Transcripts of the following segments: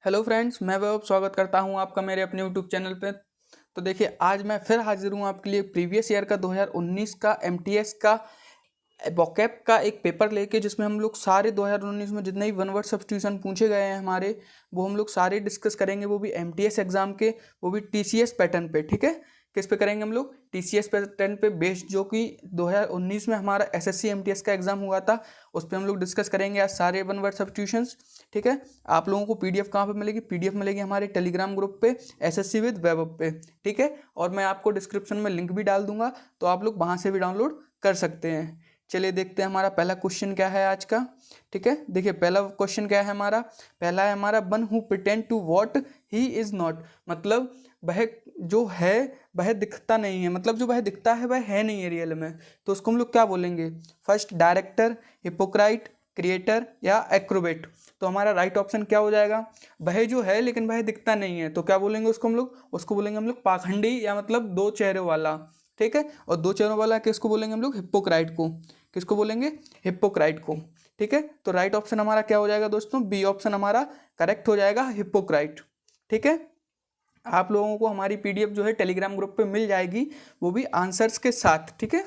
Hello friends, मैं वैभव स्वागत करता हूं आपका मेरे अपने यूट्यूब चैनल पे। तो देखिए, आज मैं फिर हाजिर हूं आपके लिए प्रीवियस ईयर का 2019 का एमटीएस का वोकैब का एक पेपर लेके, जिसमें हम लोग सारे 2019 में जितने भी वन वर्ड सब्स्टिट्यूशन पूछे गए हैं हमारे, वो हम लोग सारे डिस्कस करेंगे। वो भी एमटीएस एग्जाम के, वो भी टीसीएस पैटर्न पे। ठीक है, किस पे करेंगे हम लोग? टीसीएस पैटर्न पे बेस्ड, जो कि 2019 में हमारा एसएससी एमटीएस का एग्जाम हुआ था, उस पर हम लोग डिस्कस करेंगे आज सारे वन वर्ड सब्स्टिट्यूशंस। ठीक है, आप लोगों को पीडीएफ कहाँ पे मिलेगी? पीडीएफ मिलेगी हमारे टेलीग्राम ग्रुप पे, एसएससी विद वैभव पे। ठीक है, और मैं आपको डिस्क्रिप्शन में लिंक भी डाल दूंगा, तो आप लोग वहाँ से भी डाउनलोड कर सकते हैं। चलिए देखते हैं हमारा पहला क्वेश्चन क्या है आज का। ठीक है, देखिए पहला क्वेश्चन क्या है हमारा। पहला है हमारा, one who pretend to what he is not. मतलब वह जो है वह दिखता नहीं है, मतलब जो वह दिखता है वह है नहीं है रियल में। तो उसको हम लोग क्या बोलेंगे? फर्स्ट, डायरेक्टर, हिपोक्राइट, क्रिएटर या एक्रोबेट। तो हमारा राइट ऑप्शन क्या हो जाएगा? वह जो है लेकिन वह दिखता नहीं है, तो क्या बोलेंगे उसको हम लोग? उसको बोलेंगे हम लोग पाखंडी, या मतलब दो चेहरों वाला। ठीक है, और दो चेहरों वाला किसको बोलेंगे हम लोग? हिप्पोक्राइट को। किसको बोलेंगे? हिप्पोक्राइट को। ठीक है, तो राइट ऑप्शन हमारा क्या हो जाएगा दोस्तों? बी ऑप्शन हमारा करेक्ट हो जाएगा, हिप्पोक्राइट। ठीक है, आप लोगों को हमारी पीडीएफ जो है टेलीग्राम ग्रुप पे मिल जाएगी, वो भी आंसर्स के साथ। ठीक है,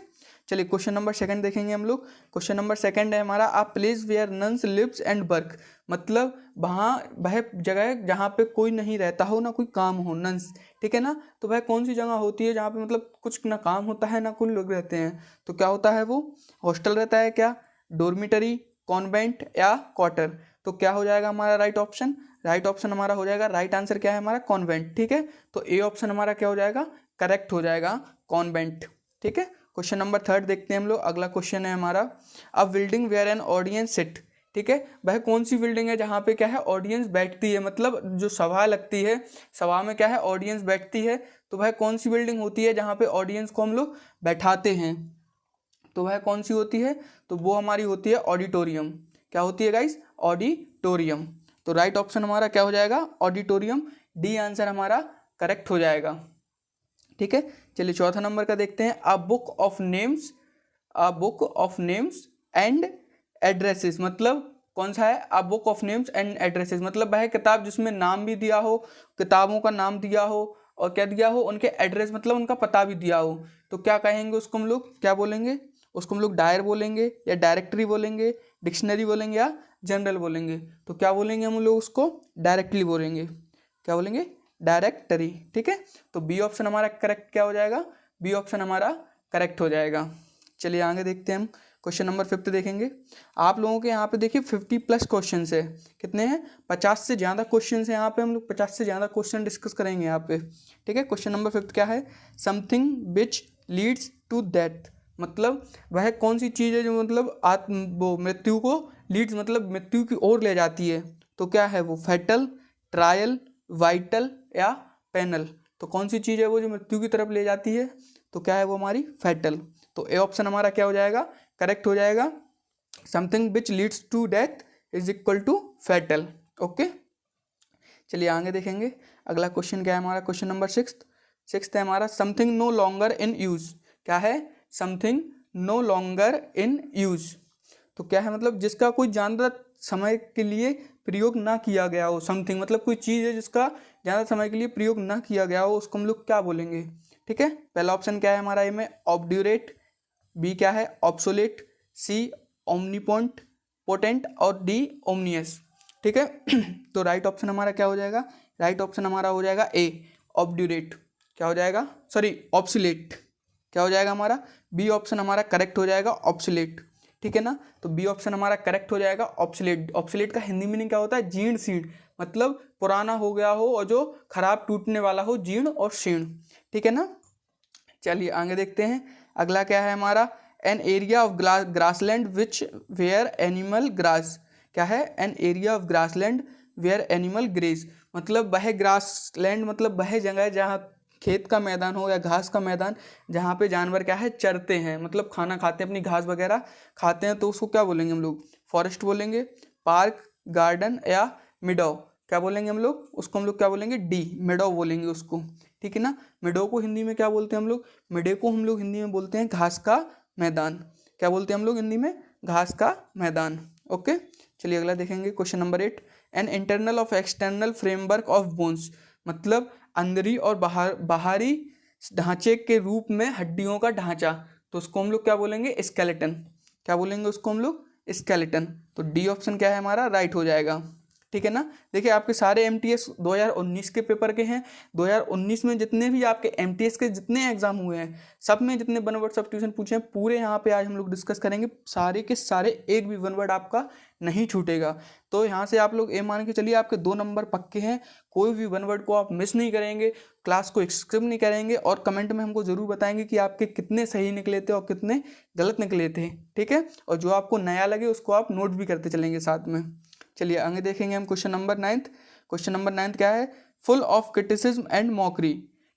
चलिए क्वेश्चन नंबर सेकंड देखेंगे हम लोग। क्वेश्चन नंबर सेकंड है हमारा, a place where nuns lives and work. मतलब वहाँ वह जगह जहाँ पे कोई नहीं रहता हो ना कोई काम हो, नन्स। ठीक है ना, तो वह कौन सी जगह होती है जहाँ पे मतलब कुछ ना काम होता है ना कोई लोग रहते हैं? तो क्या होता है वो? हॉस्टल रहता है क्या, डोरमिटरी, कॉन्वेंट या क्वार्टर? तो क्या हो जाएगा हमारा राइट ऑप्शन? राइट ऑप्शन हमारा हो जाएगा, राइट आंसर क्या है हमारा? कॉन्वेंट। ठीक है, तो ए ऑप्शन हमारा क्या हो जाएगा? करेक्ट हो जाएगा, कॉन्वेंट। ठीक है, क्वेश्चन नंबर थर्ड देखते हैं हम लोग। अगला क्वेश्चन है हमारा, a building where an audience sit. ठीक है, वह कौन सी बिल्डिंग है जहाँ पे क्या है? ऑडियंस बैठती है। मतलब जो सभा लगती है, सभा में क्या है? ऑडियंस बैठती है। तो वह कौन सी बिल्डिंग होती है जहाँ पे ऑडियंस को हम लोग बैठाते हैं? तो वह कौन सी होती है? तो वो हमारी होती है ऑडिटोरियम। क्या होती है गाइस? ऑडिटोरियम। तो राइट ऑप्शन हमारा क्या हो जाएगा? ऑडिटोरियम। डी आंसर हमारा करेक्ट हो जाएगा। ठीक है, चलिए चौथा नंबर का देखते हैं, a book of names, a book of names and addresses. मतलब कौन सा है? A book of names and addresses, मतलब वह किताब जिसमें नाम भी दिया हो, किताबों का नाम दिया हो, और क्या दिया हो? उनके एड्रेस, मतलब उनका पता भी दिया हो। तो क्या कहेंगे उसको हम लोग? क्या बोलेंगे उसको हम लोग? डायर बोलेंगे या डायरेक्टरी बोलेंगे, डिक्शनरी बोलेंगे या जनरल बोलेंगे? तो क्या बोलेंगे हम लोग उसको? डायरेक्टली बोलेंगे। क्या बोलेंगे? डायरेक्टरी। ठीक है, तो बी ऑप्शन हमारा करेक्ट क्या हो जाएगा? बी ऑप्शन हमारा करेक्ट हो जाएगा। चलिए आगे देखते हैं हम। क्वेश्चन नंबर फिफ्थ देखेंगे। आप लोगों के यहाँ पे देखिए 50+ क्वेश्चन है। कितने हैं? 50 से ज़्यादा क्वेश्चन है यहाँ पे। हम लोग 50 से ज़्यादा क्वेश्चन डिस्कस करेंगे यहाँ पे। ठीक है, क्वेश्चन नंबर फिफ्थ क्या है? Something which leads to death. मतलब वह कौन सी चीज़ है जो मतलब वो मृत्यु को लीड्स, मतलब मृत्यु की ओर ले जाती है? तो क्या है वो? फैटल, ट्रायल, वाइटल या पैनल? तो कौन सी चीज़ है वो जो मृत्यु की तरफ ले जाती है? तो क्या है वो? हमारी फैटल। तो ए ऑप्शन हमारा क्या हो जाएगा? करेक्ट हो जाएगा। Something which leads to death is equal to fatal. Okay, चलिए आगे देखेंगे। अगला क्वेश्चन क्या है हमारा? क्वेश्चन नंबर सिक्स्थ है हमारा, something no longer in use. क्या है? Something no longer in use. तो क्या है? मतलब जिसका कोई ज़्यादा समय के लिए प्रयोग ना किया गया हो। समथिंग मतलब कोई चीज़ है जिसका ज़्यादा समय के लिए प्रयोग ना किया गया हो, उसको हम लोग क्या बोलेंगे? ठीक है, पहला ऑप्शन क्या है हमारा? ए में ऑब्ड्यूरेट, बी क्या है? ऑब्सोलेट, सी ओमनीपोटेंट, पोटेंट, और डी ओमनियस। ठीक है, तो राइट ऑप्शन हमारा क्या हो जाएगा? राइट ऑप्शन हमारा हो जाएगा ए, ऑब्ड्यूरेट। क्या हो जाएगा? Sorry, obsolete. क्या हो जाएगा हमारा? बी ऑप्शन हमारा करेक्ट हो जाएगा, ऑब्सोलेट। ठीक है ना, तो बी ऑप्शन हमारा करेक्ट हो जाएगा, ऑब्सोलेट। ऑब्सोलेट का हिंदी मीनिंग क्या होता है? जीर्ण शीर्ण, मतलब पुराना हो गया हो और जो खराब टूटने वाला हो, जीर्ण और शीर्ण। ठीक है ना, चलिए आगे देखते हैं। अगला क्या है हमारा? An area of grassland which where animal grass. क्या है? An area of grassland where animal graze. मतलब वह ग्रासलैंड, मतलब वह जगह जहाँ खेत का मैदान हो या घास का मैदान, जहाँ पे जानवर क्या है? चरते हैं, मतलब खाना खाते हैं, अपनी घास वगैरह खाते हैं। तो उसको क्या बोलेंगे हम लोग? फॉरेस्ट बोलेंगे, पार्क, गार्डन या मिडो? क्या बोलेंगे हम लोग उसको? हम लोग क्या बोलेंगे? डी, मिडो बोलेंगे उसको। ठीक है ना, मिडो को हिंदी में क्या बोलते हैं हम लोग? मिडे को हम लोग हिंदी में बोलते हैं घास का मैदान। क्या बोलते हैं हम लोग हिंदी में? घास का मैदान। ओके, चलिए अगला देखेंगे, question number 8। An internal of external framework of bones, मतलब अंदरी और बाहरी ढांचे के रूप में हड्डियों का ढांचा, तो उसको हम लोग क्या बोलेंगे, स्केलेटन। क्या बोलेंगे उसको हम लोग, स्केलेटन। तो डी ऑप्शन क्या है हमारा, राइट हो जाएगा। ठीक है ना। देखिए आपके सारे एमटीएस 2019 के पेपर के हैं। 2019 में जितने भी आपके एमटीएस के जितने एग्जाम हुए हैं, सब में जितने वन वर्ड सब्स्टिट्यूशन पूछे हैं पूरे यहाँ पे आज हम लोग डिस्कस करेंगे। सारे के सारे एक भी वन वर्ड आपका नहीं छूटेगा। तो यहाँ से आप लोग ये मान के चलिए आपके 2 नंबर पक्के हैं। कोई भी वन वर्ड को आप मिस नहीं करेंगे, क्लास को स्किप नहीं करेंगे, और कमेंट में हमको ज़रूर बताएंगे कि आपके कितने सही निकले थे और कितने गलत निकले थे। ठीक है। और जो आपको नया लगे उसको आप नोट भी करते चलेंगे साथ में। चलिए आगे देखेंगे हम क्वेश्चन नंबर 9। क्वेश्चन नंबर 9 क्या है, full of criticism and mockery.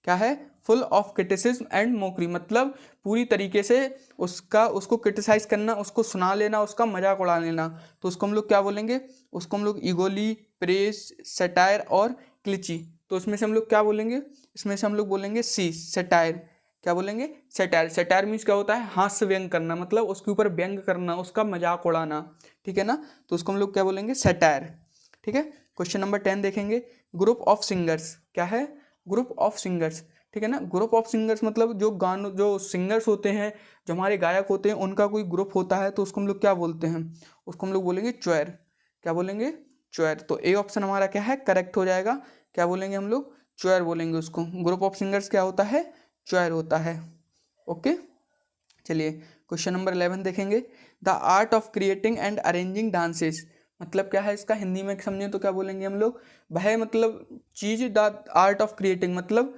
क्या है, full of criticism and mockery, मतलब पूरी तरीके से उसको क्रिटिसाइज करना, उसको सुना लेना, उसका मजाक उड़ा लेना। तो उसको हम लोग क्या बोलेंगे, उसको हम लोग ईगोली, प्रेज, सटायर और क्लिची। तो इसमें से हम लोग क्या बोलेंगे, इसमें से हम लोग बोलेंगे सी, सटायर। क्या बोलेंगे, सटायर। सटायर मीन्स क्या होता है, हास्य व्यंग करना, मतलब उसके ऊपर व्यंग करना, उसका मजाक उड़ाना। ठीक है ना। तो उसको हम लोग क्या बोलेंगे, सटायर। ठीक है। क्वेश्चन नंबर 10 देखेंगे, ग्रुप ऑफ सिंगर्स। क्या है, ग्रुप ऑफ सिंगर्स। ठीक है ना। ग्रुप ऑफ सिंगर्स मतलब जो सिंगर्स होते हैं, जो हमारे गायक होते हैं, उनका कोई ग्रुप होता है, तो उसको हम लोग क्या बोलते हैं, उसको हम लोग बोलेंगे चोयर। क्या बोलेंगे, चोयर। तो ए ऑप्शन हमारा क्या है, करेक्ट हो जाएगा। क्या बोलेंगे हम लोग, चोयर बोलेंगे उसको। ग्रुप ऑफ सिंगर्स क्या होता है, चोयर होता है। ओके। चलिए क्वेश्चन नंबर 11 देखेंगे, the art of creating and arranging dances. मतलब क्या है इसका हिंदी में समझें तो क्या बोलेंगे हम लोग, वह मतलब चीज, द आर्ट ऑफ क्रिएटिंग मतलब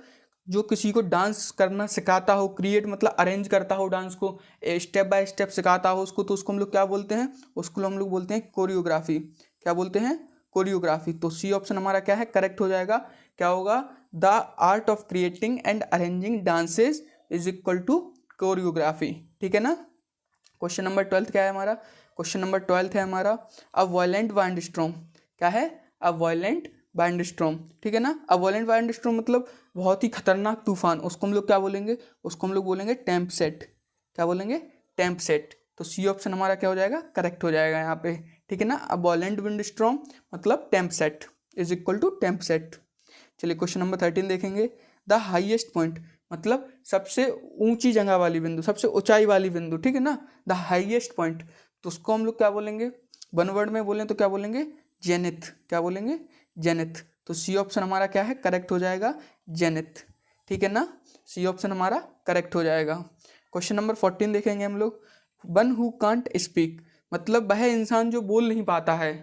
जो किसी को डांस करना सिखाता हो, क्रिएट मतलब अरेंज करता हो डांस को, स्टेप बाय स्टेप सिखाता हो उसको, तो उसको हम लोग क्या बोलते हैं, उसको हम लोग बोलते हैं कोरियोग्राफी। क्या बोलते हैं, कोरियोग्राफी। तो सी ऑप्शन हमारा क्या है, करेक्ट हो जाएगा। क्या होगा, the art of creating and arranging dances is equal to choreography. ठीक है ना। क्वेश्चन नंबर 12 क्या है हमारा, क्वेश्चन नंबर 12 है हमारा, अ वायलेंट वाइंडस्टॉर्म। क्या है, अ वायलेंट वाइंडस्टॉर्म। ठीक है ना। अ वायलेंट वाइंडस्टॉर्म मतलब बहुत ही खतरनाक तूफान, उसको हम लोग क्या बोलेंगे, उसको हम लोग बोलेंगे टेम्पसेट। क्या बोलेंगे, टेम्पसेट। तो सी ऑप्शन हमारा क्या हो जाएगा, करेक्ट हो जाएगा यहाँ पे। ठीक है ना। अ वायलेंट विंडस्टॉर्म मतलब टेम्पसेट इज इक्वल टू टेम्पसेट। चलिए क्वेश्चन नंबर 13 देखेंगे, द हाईएस्ट पॉइंट मतलब सबसे ऊंची जगह वाली बिंदु, सबसे ऊंचाई वाली बिंदु। ठीक है ना। द हाईएस्ट पॉइंट, तो उसको हम लोग क्या बोलेंगे, वन वर्ड में बोलें तो क्या बोलेंगे, जेनिथ। क्या बोलेंगे, जेनिथ। तो सी ऑप्शन हमारा क्या है, करेक्ट हो जाएगा, जेनिथ। ठीक है ना। सी ऑप्शन हमारा करेक्ट हो जाएगा। क्वेश्चन नंबर 14 देखेंगे हम लोग, वन हु कांट स्पीक मतलब वह इंसान जो बोल नहीं पाता है,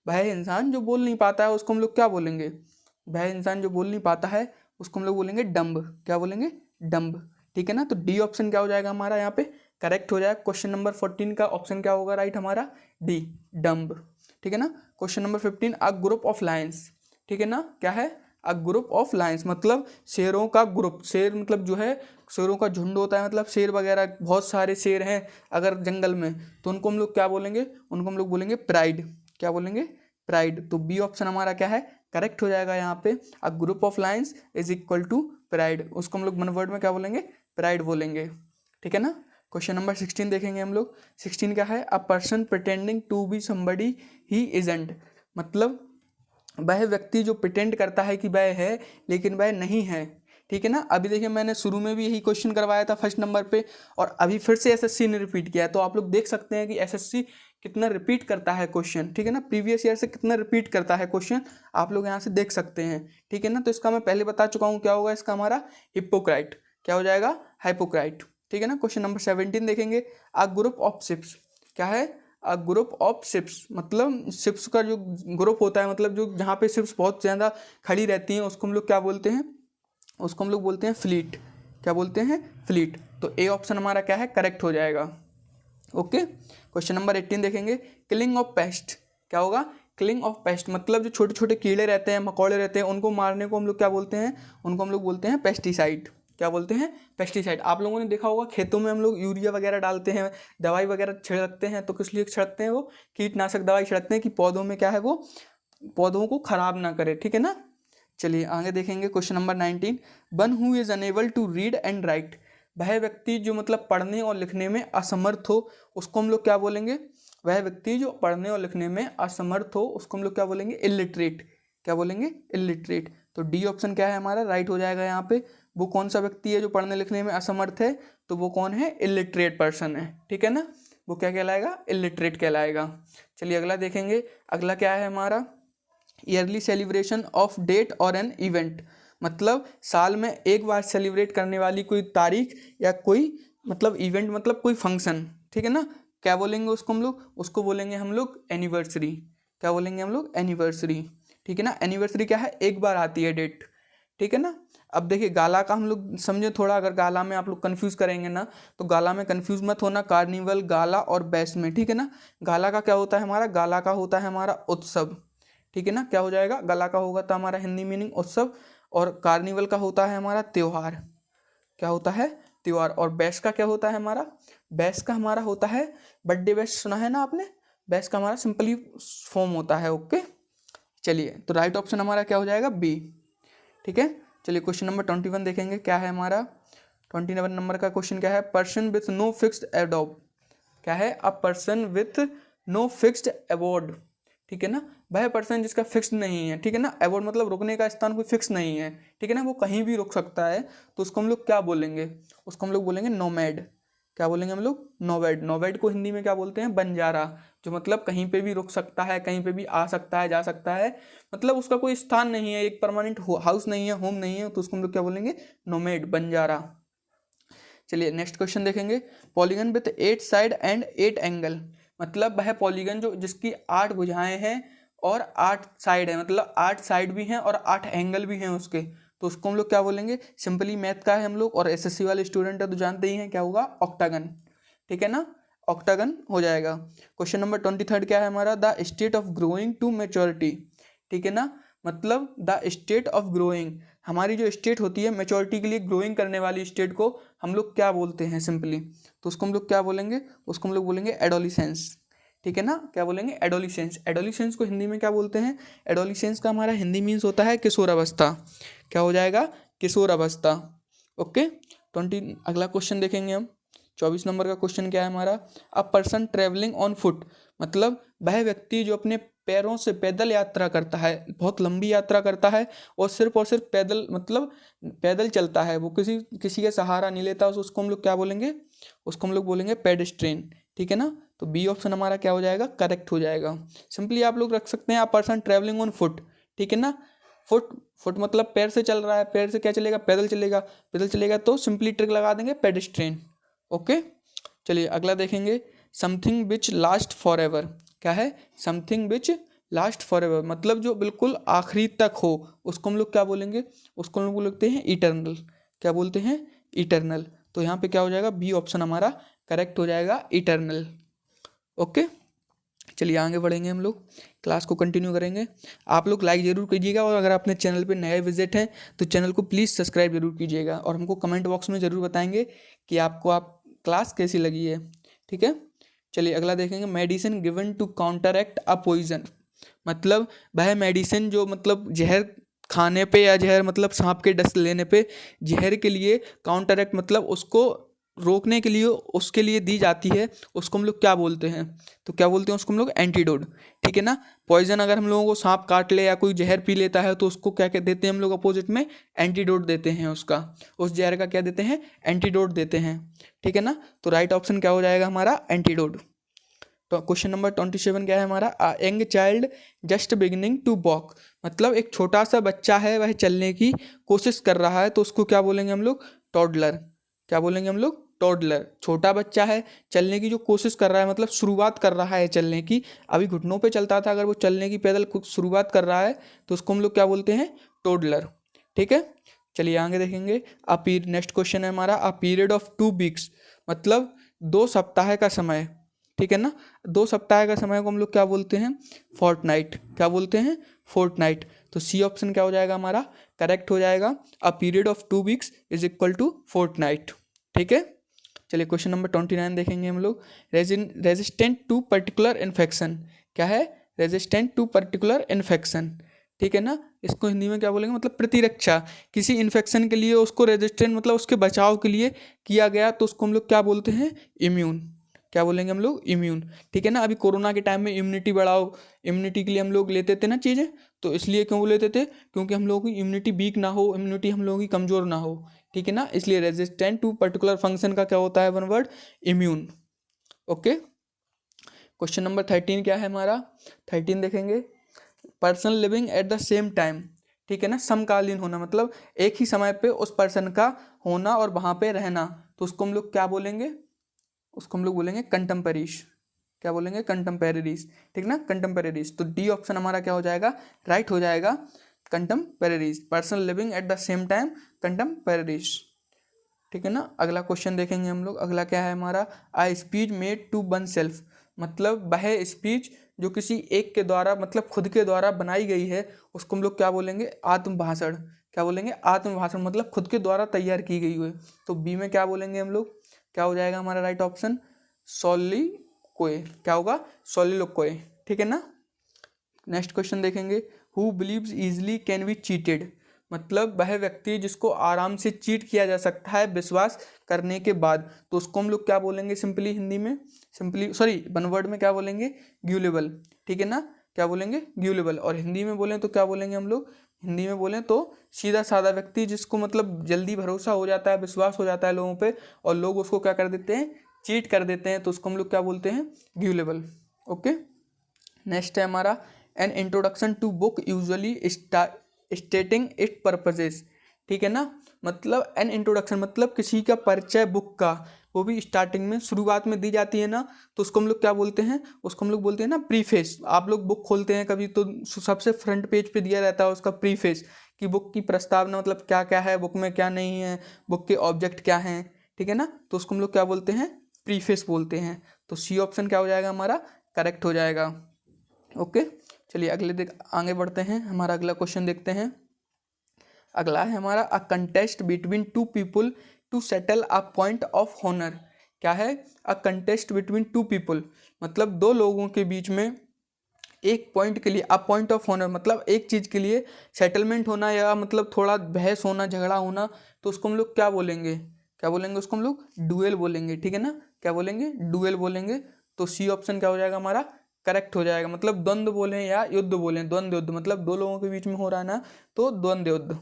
वह इंसान जो बोल नहीं पाता है उसको हम लोग क्या बोलेंगे, वह इंसान जो बोल नहीं पाता है उसको हम लोग बोलेंगे डम्ब। क्या बोलेंगे, डम्ब। ठीक है ना। तो डी ऑप्शन क्या हो जाएगा हमारा यहाँ पे, करेक्ट हो जाएगा। क्वेश्चन नंबर 14 का ऑप्शन क्या होगा राइट हमारा, डी, डम्ब। ठीक है ना। Question number 15, a group of Lions. ठीक है ना। क्या है, अ ग्रुप ऑफ लायंस मतलब शेरों का ग्रुप। शेर मतलब जो है शेरों का झुंड होता है, मतलब शेर वगैरह बहुत सारे शेर हैं अगर जंगल में, तो उनको हम लोग क्या बोलेंगे, उनको हम लोग बोलेंगे प्राइड। क्या बोलेंगे, प्राइड। तो बी ऑप्शन हमारा क्या है, करेक्ट हो जाएगा यहाँ पे। A group of lions is equal to pride, उसको हम लोग वन वर्ड में क्या बोलेंगे, प्राइड बोलेंगे। ठीक है ना। क्वेश्चन नंबर 16 देखेंगे हम लोग। 16 क्या है, a person pretending to be somebody he isn't मतलब वह व्यक्ति जो प्रिटेंड करता है कि वह है लेकिन वह नहीं है। ठीक है ना। अभी देखिए मैंने शुरू में भी यही क्वेश्चन करवाया था फर्स्ट नंबर पे, और अभी फिर से एसएससी ने रिपीट किया है। तो आप लोग देख सकते हैं कि एसएससी कितना रिपीट करता है क्वेश्चन। ठीक है ना। प्रीवियस ईयर से कितना रिपीट करता है क्वेश्चन, आप लोग यहाँ से देख सकते हैं। ठीक है ना। तो इसका मैं पहले बता चुका हूँ क्या होगा इसका हमारा, हिप्पोक्राइट। क्या हो जाएगा, हाइपोक्राइट। ठीक है ना। क्वेश्चन नंबर 17 देखेंगे, अ ग्रुप ऑफ शिप्स। क्या है, अ ग्रुप ऑफ शिप्स मतलब शिप्स का जो ग्रुप होता है, मतलब जो जहाँ पे शिप्स बहुत ज़्यादा खड़ी रहती हैं उसको हम लोग क्या बोलते हैं, उसको हम लोग बोलते हैं फ्लीट। क्या बोलते हैं, फ्लीट। तो ए ऑप्शन हमारा क्या है, करेक्ट हो जाएगा। ओके। क्वेश्चन नंबर 18 देखेंगे, किलिंग ऑफ पेस्ट। क्या होगा, किलिंग ऑफ पेस्ट मतलब जो छोटे छोटे कीड़े रहते हैं, मकोड़े रहते हैं, उनको मारने को हम लोग क्या बोलते हैं, उनको हम लोग बोलते हैं पेस्टिसाइड। क्या बोलते हैं, पेस्टिसाइड। आप लोगों ने देखा होगा खेतों में हम लोग यूरिया वगैरह डालते हैं, दवाई वगैरह छिड़कते हैं, तो किस लिए छिड़कते हैं, वो कीटनाशक दवाई छिड़कते हैं कि पौधों में क्या है, वो पौधों को खराब ना करे। ठीक है ना। चलिए आगे देखेंगे question number 19, one who is unable to read and write. वह व्यक्ति जो मतलब पढ़ने और लिखने में असमर्थ हो उसको हम लोग क्या बोलेंगे, वह व्यक्ति जो पढ़ने और लिखने में असमर्थ हो उसको हम लोग क्या बोलेंगे, इलिटरेट। क्या बोलेंगे, इलिटरेट। तो डी ऑप्शन क्या है हमारा, राइट हो जाएगा यहाँ पे। वो कौन सा व्यक्ति है जो पढ़ने लिखने में असमर्थ है, तो वो कौन है, इलिटरेट पर्सन है, ठीक है ना। वो क्या कहलाएगा, इलिटरेट कहलाएगा। चलिए अगला देखेंगे। अगला क्या है हमारा, ईयरली सेलिब्रेशन ऑफ डेट और एन इवेंट। मतलब साल में एक बार सेलिब्रेट करने वाली कोई तारीख या कोई मतलब इवेंट, मतलब कोई फंक्शन, ठीक है ना। क्या बोलेंगे उसको हम लोग, उसको बोलेंगे हम लोग एनिवर्सरी। क्या बोलेंगे हम लोग, एनिवर्सरी, ठीक है ना। एनिवर्सरी क्या है, एक बार आती है डेट, ठीक है ना। अब देखिए गाला का हम लोग समझे थोड़ा, अगर गाला में आप लोग कंफ्यूज करेंगे ना, तो गाला में कंफ्यूज मत होना, कार्निवल, गाला और बैस में, ठीक है ना। गाला का क्या होता है हमारा, गाला का होता है हमारा उत्सव, ठीक है ना। क्या हो जाएगा, गाला का होगा तो हमारा हिंदी मीनिंग उत्सव, और कार्निवल का होता है हमारा त्यौहार। क्या होता है, त्यौहार। और बैस का क्या होता है हमारा, बैस का हमारा होता है बर्थडे बैश, सुना है ना आपने। बैस का हमारा सिंपली फॉर्म होता है, ओके। चलिए तो राइट ऑप्शन हमारा क्या हो जाएगा, बी, ठीक है। चलिए क्वेश्चन नंबर 21 देखेंगे, क्या है हमारा 21 नंबर का क्वेश्चन क्या है, पर्सन विथ नो फिक्स्ड एडॉब। क्या है, a person with no fixed award, ठीक है ना। वह पर्सन जिसका फिक्स नहीं है, ठीक है ना। अवॉर्ड मतलब रुकने का स्थान कोई फिक्स नहीं है, ठीक है ना, वो कहीं भी रुक सकता है, तो उसको हम लोग क्या बोलेंगे, उसको हम लोग बोलेंगे नोमैड। क्या बोलेंगे हम लोग, नोमैड। नोमैड को हिंदी में क्या बोलते हैं, बंजारा। जो मतलब कहीं पे भी रुक सकता है, कहीं पे भी आ सकता है, जा सकता है, मतलब उसका कोई स्थान नहीं है, एक परमानेंट हाउस नहीं है, होम नहीं है, तो उसको हम लोग क्या बोलेंगे, नोमैड, बंजारा। चलिए नेक्स्ट क्वेश्चन देखेंगे। Polygon with 8 side and 8 angle. मतलब वह पॉलीगन जो जिसकी 8 भुजाएं हैं और 8 साइड है, मतलब 8 साइड भी हैं और 8 एंगल भी हैं उसके, तो उसको हम लोग क्या बोलेंगे, सिंपली मैथ का है हम लोग, और एसएससी वाले स्टूडेंट है तो जानते ही हैं क्या होगा, ऑक्टागन, ठीक है ना, ऑक्टागन हो जाएगा। क्वेश्चन नंबर 23 क्या है हमारा, the state of growing to maturity, ठीक है ना। मतलब द स्टेट ऑफ ग्रोइंग, हमारी जो स्टेट होती है मैच्योरिटी के लिए ग्रोइंग करने वाली स्टेट को हम लोग क्या बोलते हैं सिंपली, तो उसको हम लोग क्या बोलेंगे, उसको हम लोग बोलेंगे एडोलिसेंस, ठीक है ना। क्या बोलेंगे, एडोलिसेंस। एडोलिसेंस को हिंदी में क्या बोलते हैं, एडोलिसेंस का हमारा हिंदी मीन्स होता है किशोर अवस्था। क्या हो जाएगा, किशोर अवस्था, ओके। 20 अगला क्वेश्चन देखेंगे हम। 24 नंबर का क्वेश्चन क्या है हमारा, a person travelling on foot. मतलब वह व्यक्ति जो अपने पैरों से पैदल यात्रा करता है, बहुत लंबी यात्रा करता है, और सिर्फ पैदल, मतलब पैदल चलता है, वो किसी का सहारा नहीं लेता, उसको हम लोग क्या बोलेंगे, उसको हम लोग बोलेंगे पेडेस्ट्रियन, ठीक है ना। तो बी ऑप्शन हमारा क्या हो जाएगा, करेक्ट हो जाएगा। सिंपली आप लोग रख सकते हैं, a person travelling on foot, ठीक है ना। फुट मतलब पैर से चल रहा है, पैर से क्या चलेगा, पैदल चलेगा, पैदल चलेगा, तो सिंपली ट्रिक लगा देंगे पेडेस्ट्रियन, ओके। चलिए अगला देखेंगे, something which last for ever. क्या है, something which last for ever, मतलब जो बिल्कुल आखिरी तक हो, उसको हम लोग क्या बोलेंगे, उसको हम लोग बोलते हैं इटर्नल। क्या बोलते हैं, इटर्नल। तो यहाँ पे क्या हो जाएगा, बी ऑप्शन हमारा करेक्ट हो जाएगा, इटर्नल, ओके। चलिए आगे बढ़ेंगे, हम लोग क्लास को कंटिन्यू करेंगे। आप लोग लाइक ज़रूर कीजिएगा, और अगर अपने चैनल पे नए विजिट हैं तो चैनल को प्लीज़ सब्सक्राइब जरूर कीजिएगा, और हमको कमेंट बॉक्स में ज़रूर बताएंगे कि आपको क्लास कैसी लगी है, ठीक है। चलिए अगला देखेंगे, medicine given to counteract a poison. मतलब वह मेडिसिन जो मतलब जहर खाने पे या जहर मतलब सांप के डस लेने पे जहर के लिए काउंटरएक्ट मतलब उसको रोकने के लिए उसके लिए दी जाती है, उसको हम लोग क्या बोलते हैं, तो क्या बोलते हैं उसको हम लोग एंटीडोट, ठीक है ना। पॉइजन अगर हम लोगों को सांप काट ले या कोई जहर पी लेता है तो उसको क्या देते हैं हम लोग, अपोजिट में एंटीडोट देते हैं, उसका उस जहर का क्या देते हैं, एंटीडोट देते हैं, ठीक है ना। तो राइट ऑप्शन क्या हो जाएगा हमारा, एंटीडोट। तो क्वेश्चन नंबर 27 क्या है हमारा, a young child just beginning to walk. मतलब एक छोटा सा बच्चा है, वह चलने की कोशिश कर रहा है, तो उसको क्या बोलेंगे हम लोग, टॉडलर। क्या बोलेंगे हम लोग, टॉडलर। छोटा बच्चा है, चलने की जो कोशिश कर रहा है, मतलब शुरुआत कर रहा है चलने की, अभी घुटनों पे चलता था, अगर वो चलने की पैदल शुरुआत कर रहा है तो उसको हम लोग क्या बोलते हैं, टॉडलर, ठीक है। चलिए आगे देखेंगे, नेक्स्ट क्वेश्चन है हमारा, अ पीरियड ऑफ 2 वीक्स। मतलब 2 सप्ताह का समय, ठीक है ना। 2 सप्ताह का समय को हम लोग क्या बोलते हैं, फोर्टनाइट। क्या बोलते हैं, फोर्टनाइट। तो सी ऑप्शन क्या हो जाएगा हमारा, करेक्ट हो जाएगा, a period of 2 weeks is equal to fortnight, ठीक है। चलिए क्वेश्चन नंबर 29 देखेंगे हम लोग, रेजिस्टेंट टू पर्टिकुलर इन्फेक्शन। क्या है, रेजिस्टेंट टू पर्टिकुलर इन्फेक्शन, ठीक है ना। इसको हिंदी में क्या बोलेंगे, मतलब प्रतिरक्षा, किसी इन्फेक्शन के लिए उसको रेजिस्टेंट मतलब उसके बचाव के लिए किया गया, तो उसको हम लोग क्या बोलते हैं, इम्यून, क्या बोलेंगे हम लोग, इम्यून। ठीक है ना, अभी कोरोना के टाइम में इम्यूनिटी बढ़ाओ, इम्यूनिटी के लिए हम लोग लेते थे ना चीज़ें, तो इसलिए क्यों लेते थे, क्योंकि हम लोगों की इम्यूनिटी वीक ना हो, इम्यूनिटी हम लोगों की कमज़ोर ना हो। ठीक है ना, इसलिए रेजिस्टेंट टू पर्टिकुलर फंक्शन का क्या होता है, one word, immune. Okay, question number 13 क्या है हमारा, 13 देखेंगे, person living at the same time. ठीक है ना, समकालीन होना मतलब एक ही समय पे उस पर्सन का होना और वहाँ पे रहना, तो उसको हम लोग क्या बोलेंगे, उसको हम लोग बोलेंगे कंटेम्परीज। क्या बोलेंगे, कंटेम्परेरीज। ठीक ना, कंटेम्परेरीज। तो डी ऑप्शन हमारा क्या हो जाएगा, राइट हो जाएगा, कंटेम्परेरीज, person living at the same time, कंटेम्परेरीज। ठीक है ना, अगला क्वेश्चन देखेंगे हम लोग, अगला क्या है हमारा, a speech made to oneself, मतलब वह स्पीच जो किसी एक के द्वारा मतलब खुद के द्वारा बनाई गई है, उसको हम लोग क्या बोलेंगे, आत्मभाषण। क्या बोलेंगे, आत्मभाषण, मतलब खुद के द्वारा तैयार की गई हुई। तो बी में क्या बोलेंगे हम लोग, क्या हो जाएगा हमारा राइट ऑप्शन, सोलिलोक्वे। क्या होगा, सोलिलोक्वे। ठीक है ना, नेक्स्ट क्वेश्चन देखेंगे, who believes easily can be cheated, मतलब वह व्यक्ति जिसको आराम से चीट किया जा सकता है विश्वास करने के बाद, तो उसको हम लोग क्या बोलेंगे, सिंपली हिंदी में, सिंपली सॉरी वन वर्ड में क्या बोलेंगे, ग्यूलेबल। ठीक है ना, क्या बोलेंगे, ग्यूलेबल। और हिंदी में बोलें तो क्या बोलेंगे हम लोग, हिंदी में बोलें तो सीधा साधा व्यक्ति जिसको मतलब जल्दी भरोसा हो जाता है, विश्वास हो जाता है लोगों पे, और लोग उसको क्या कर देते हैं, चीट कर देते हैं, तो उसको हम लोग क्या बोलते हैं, ग्यूलेबल। ओके, नेक्स्ट है हमारा, an introduction to book usually stating it purposes. ठीक है ना, मतलब एन इंट्रोडक्शन मतलब किसी का परिचय बुक का, वो भी स्टार्टिंग में शुरुआत में दी जाती है ना, तो उसको हम लोग क्या बोलते हैं, उसको हम लोग बोलते हैं ना प्रीफेस। आप लोग बुक खोलते हैं कभी तो सबसे फ्रंट पेज पे दिया रहता है उसका प्रीफेस, कि बुक की प्रस्तावना मतलब क्या क्या है बुक में, क्या नहीं है, बुक के ऑब्जेक्ट क्या हैं। ठीक है ना, तो उसको हम लोग क्या बोलते हैं, प्रीफेस बोलते हैं। तो सी ऑप्शन क्या हो जाएगा हमारा, करेक्ट हो जाएगा। ओके, चलिए अगले आगे बढ़ते हैं, हमारा अगला क्वेश्चन देखते हैं। अगला है हमारा, a contest between two people to settle a point of honour. क्या है, a contest between two people, मतलब दो लोगों के बीच में एक पॉइंट के लिए, अ पॉइंट ऑफ ऑनर मतलब एक चीज़ के लिए सेटलमेंट होना, या मतलब थोड़ा बहस होना, झगड़ा होना, तो उसको हम लोग क्या बोलेंगे, क्या बोलेंगे, उसको हम लोग डुएल बोलेंगे। ठीक है ना, क्या बोलेंगे, डुएल बोलेंगे। तो सी ऑप्शन क्या हो जाएगा हमारा, करेक्ट हो जाएगा। मतलब द्वंद्व बोलें या युद्ध बोलें, द्वंद्व युद्ध मतलब दो लोगों के बीच में हो रहा है ना, तो द्वंद्व युद्ध।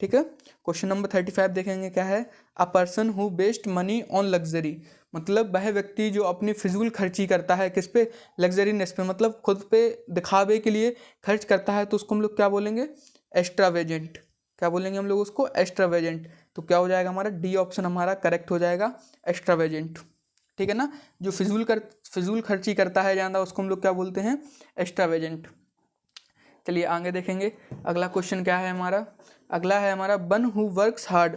ठीक है, क्वेश्चन नंबर 35 देखेंगे, क्या है, a person who waste money on luxury, मतलब वह व्यक्ति जो अपनी फिजूल खर्ची करता है, किस पे, लग्जरीनेस पे, मतलब खुद पे दिखावे के लिए खर्च करता है, तो उसको हम लोग क्या बोलेंगे, एक्स्ट्रावेजेंट। क्या बोलेंगे हम लोग उसको, एक्स्ट्रावेजेंट। तो क्या हो जाएगा हमारा, डी ऑप्शन हमारा करेक्ट हो जाएगा, एक्स्ट्रावेजेंट। ठीक है ना, जो फिजूल खर्ची करता है ज़्यादा, उसको हम लोग क्या बोलते हैं, एक्स्ट्रावेजेंट। चलिए आगे देखेंगे, अगला क्वेश्चन क्या है हमारा, अगला है हमारा, वन हु वर्क्स हार्ड।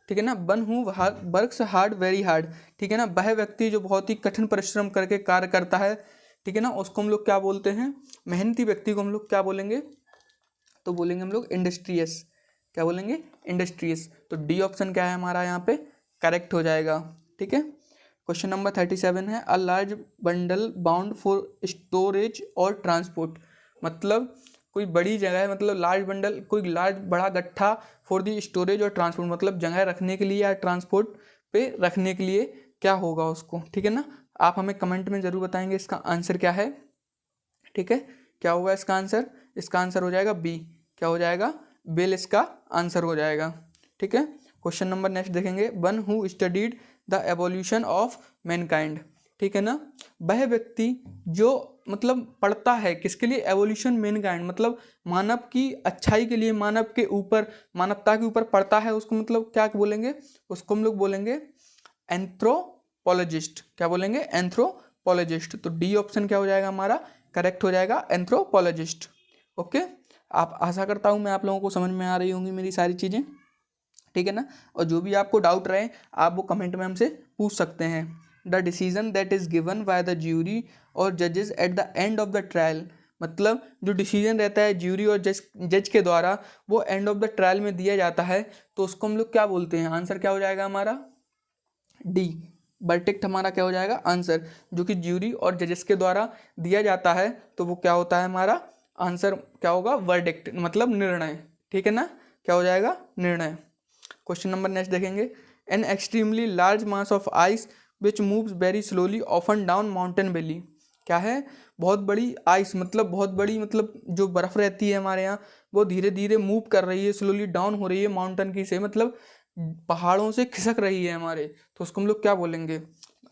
ठीक है ना, one who works hard very hard. ठीक है ना, वह व्यक्ति जो बहुत ही कठिन परिश्रम करके कार्य करता है, ठीक है ना, उसको हम लोग क्या बोलते हैं, मेहनती व्यक्ति को हम लोग क्या बोलेंगे, तो बोलेंगे हम लोग इंडस्ट्रियस। क्या बोलेंगे, इंडस्ट्रियस। तो डी ऑप्शन क्या है हमारा यहाँ पे, करेक्ट हो जाएगा। ठीक है, क्वेश्चन नंबर 37 है, a large bundle bound for storage और ट्रांसपोर्ट, मतलब कोई बड़ी जगह है, मतलब लार्ज बंडल कोई लार्ज बड़ा गट्ठा फॉर दी स्टोरेज और ट्रांसपोर्ट, मतलब जगह रखने के लिए या ट्रांसपोर्ट पे रखने के लिए क्या होगा उसको। ठीक है ना, आप हमें कमेंट में ज़रूर बताएंगे इसका आंसर क्या है। ठीक है, क्या होगा इसका आंसर, इसका आंसर हो जाएगा बी। क्या हो जाएगा, बेल इसका आंसर हो जाएगा। ठीक है, क्वेश्चन नंबर नेक्स्ट देखेंगे, one who studied the evolution of Mankind. ठीक है ना, वह व्यक्ति जो मतलब पढ़ता है किसके लिए, एवोल्यूशन मैनकाइंड, मतलब मानव की अच्छाई के लिए, मानव के ऊपर, मानवता के ऊपर पढ़ता है, उसको मतलब क्या बोलेंगे, उसको हम लोग बोलेंगे एंथ्रोपोलॉजिस्ट। क्या बोलेंगे, एंथ्रोपोलॉजिस्ट। तो डी ऑप्शन क्या हो जाएगा हमारा, करेक्ट हो जाएगा, एंथ्रोपोलॉजिस्ट। ओके, आप आशा करता हूँ मैं आप लोगों को समझ में आ रही होंगी मेरी सारी चीज़ें। ठीक है ना, और जो भी आपको डाउट रहे आप वो कमेंट में हमसे पूछ सकते हैं। The decision that is given by the jury और जजेस at the end of the trial, मतलब जो डिसीजन रहता है ज्यूरी और जज के द्वारा, वो एंड ऑफ द ट्रायल में दिया जाता है, तो उसको हम लोग क्या बोलते हैं, आंसर क्या हो जाएगा हमारा, डी वर्डिक्ट हमारा क्या हो जाएगा आंसर, जो कि ज्यूरी और जजेस के द्वारा दिया जाता है, तो वो क्या होता है हमारा आंसर, क्या होगा, वर्डिक्ट मतलब निर्णय। ठीक है ना, क्या हो जाएगा, निर्णय। क्वेश्चन नंबर नेक्स्ट देखेंगे, an extremely large mass of ice which moves very slowly often down mountain valley. क्या है? बहुत बड़ी आइस, मतलब बहुत बड़ी, मतलब जो बर्फ़ रहती है हमारे यहाँ, वो धीरे धीरे मूव कर रही है, स्लोली डाउन हो रही है माउंटेन की से, मतलब पहाड़ों से खिसक रही है हमारे, तो उसको हम लोग क्या बोलेंगे?